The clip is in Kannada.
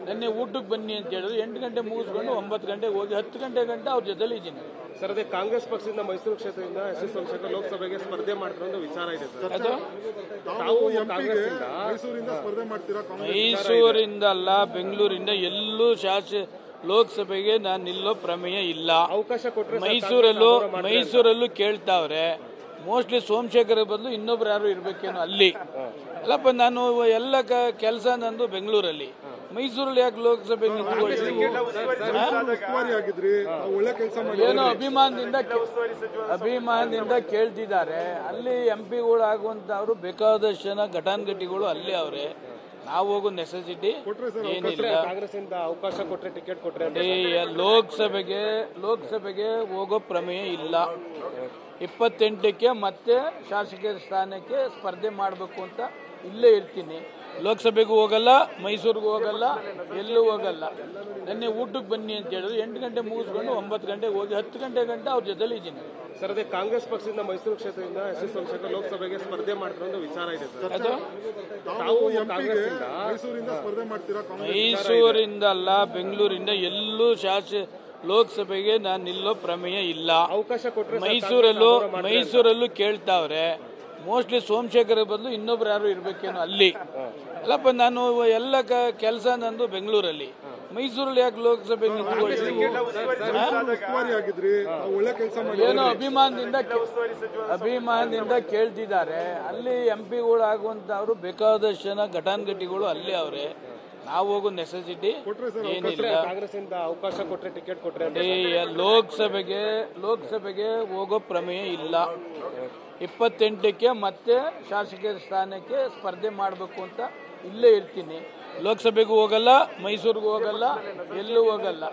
ನೆನ್ನೆ ಊಟಕ್ಕೆ ಬನ್ನಿ ಅಂತ ಹೇಳಿದ್ರು. 8 ಗಂಟೆ ಮುಗಿಸ್ಕೊಂಡು 9 ಗಂಟೆಗೆ ಹೋಗಿ 10 ಗಂಟೆ ಗಂಟ ಅವ್ರ ಜೊತೆಲಿ ಇದ್ದೀನಿ. ಸರ್, ಅದೇ ಕಾಂಗ್ರೆಸ್ ಪಕ್ಷದಿಂದ ಮೈಸೂರು ಕ್ಷೇತ್ರದಿಂದ ಎಸ್ ಎಸ್ ಸೋಮಶೇಖರ್ ಲೋಕಸಭೆಗೆ ಸ್ಪರ್ಧೆ ಮಾಡ್ತಾರೆ ಅನ್ನೋ ವಿಚಾರ ಇದೆ ಸರ್. ಅದು ಮೈಸೂರಿಂದ ಅಲ್ಲ, ಬೆಂಗಳೂರಿಂದ ಎಲ್ಲೂ ಲೋಕಸಭೆಗೆ ನಾನು ನಿಲ್ಲೋ ಪ್ರಮೇಯ ಇಲ್ಲ. ಅವಕಾಶ ಕೊಟ್ಟರೆ ಮೈಸೂರಲ್ಲೂ ಕೇಳ್ತಾವ್ರೆ. ಮೋಸ್ಟ್ಲಿ ಸೋಮಶೇಖರ್ ಬದಲು ಇನ್ನೊಬ್ರು ಯಾರು ಇರ್ಬೇಕೇನೋ ಅಲ್ಲಿ. ಅಲ್ಲಪ್ಪ, ನಾನು ಎಲ್ಲ ಕೆಲಸ ನಂದು ಬೆಂಗಳೂರಲ್ಲಿ, ಮೈಸೂರಲ್ಲಿ ಯಾಕೆ ಲೋಕಸಭೆ ಏನೋ ಅಭಿಮಾನದಿಂದ ಕೇಳ್ತಿದ್ದಾರೆ. ಅಲ್ಲಿ MP ಗಳು ಆಗುವಂತವ್ರು ಬೇಕಾದಷ್ಟು ಜನ ಘಟಾನುಘಟಿಗಳು ಅಲ್ಲಿ ಅವ್ರೆ. ನಾವು ಹೋಗೋ ನೆಸೆಸಿಟಿ ಏನಿಲ್ಲ. ಅವಕಾಶ ಕೊಟ್ಟರೆ ಟಿಕೆಟ್ ಕೊಟ್ಟರೆ ಲೋಕಸಭೆಗೆ ಹೋಗೋ ಪ್ರಮೇಯ ಇಲ್ಲ. 28ಕ್ಕೆ ಮತ್ತೆ ಶಾಸಕರ ಸ್ಥಾನಕ್ಕೆ ಸ್ಪರ್ಧೆ ಮಾಡಬೇಕು ಅಂತ ಇಲ್ಲೇ ಇರ್ತೀನಿ. ಲೋಕಸಭೆಗೂ ಹೋಗಲ್ಲ, ಮೈಸೂರಿಗೂ ಹೋಗಲ್ಲ, ಎಲ್ಲೂ ಹೋಗಲ್ಲ. ನೆನ್ನೆ ಊಟಕ್ಕೆ ಬನ್ನಿ ಅಂತ ಹೇಳಿದ್ರು. 8 ಗಂಟೆ ಮುಗಿಸ್ಕೊಂಡು 9 ಗಂಟೆಗೆ ಹೋಗಿ 10 ಗಂಟೆ ಗಂಟ ಅವ್ರ ಜೊತೆಲಿ ಇದ್ದೀನಿ. ಸರ್, ಅದೇ ಕಾಂಗ್ರೆಸ್ ಪಕ್ಷದಿಂದ ಮೈಸೂರು ಕ್ಷೇತ್ರದಿಂದ ಎಸ್ ಎಸ್ ಸೋಮಶೇಖರ್ ಲೋಕಸಭೆಗೆ ಸ್ಪರ್ಧೆ ಮಾಡ್ತಾರೆ ಅನ್ನೋ ವಿಚಾರ ಇದೆ ಸರ್. ಅದು ಮೈಸೂರಿಂದ ಅಲ್ಲ, ಬೆಂಗಳೂರಿಂದ ಎಲ್ಲೂ ಲೋಕಸಭೆಗೆ ನಾನು ನಿಲ್ಲೋ ಪ್ರಮೇಯ ಇಲ್ಲ. ಅವಕಾಶ ಕೊಟ್ಟರೆ ಮೈಸೂರಲ್ಲೂ ಕೇಳ್ತಾವ್ರೆ. ಮೋಸ್ಟ್ಲಿ ಸೋಮಶೇಖರ್ ಬದಲು ಇನ್ನೊಬ್ರು ಯಾರು ಇರ್ಬೇಕೇನೋ ಅಲ್ಲಿ. ಅಲ್ಲಪ್ಪ, ನಾನು ಎಲ್ಲ ಕೆಲಸ ನಂದು ಬೆಂಗಳೂರಲ್ಲಿ, ಮೈಸೂರಲ್ಲಿ ಯಾಕೆ ಲೋಕಸಭೆ ಏನೋ ಅಭಿಮಾನದಿಂದ ಕೇಳ್ತಿದ್ದಾರೆ. ಅಲ್ಲಿ MP ಗಳು ಆಗುವಂತವ್ರು ಬೇಕಾದಷ್ಟು ಜನ ಘಟಾನುಘಟಿಗಳು ಅಲ್ಲಿ ಅವ್ರೆ. ನಾವು ಹೋಗೋ ನೆಸೆಸಿಟಿ ಏನಿಲ್ಲ. ಅವಕಾಶ ಕೊಟ್ಟರೆ ಟಿಕೆಟ್ ಕೊಟ್ಟರೆ ಲೋಕಸಭೆಗೆ ಹೋಗೋ ಪ್ರಮೇಯ ಇಲ್ಲ. 28ಕ್ಕೆ ಮತ್ತೆ ಶಾಸಕರ ಸ್ಥಾನಕ್ಕೆ ಸ್ಪರ್ಧೆ ಮಾಡಬೇಕು ಅಂತ ಇಲ್ಲೇ ಇರ್ತೀನಿ. ಲೋಕಸಭೆಗೂ ಹೋಗಲ್ಲ, ಮೈಸೂರಿಗೂ ಹೋಗಲ್ಲ, ಎಲ್ಲೂ ಹೋಗಲ್ಲ.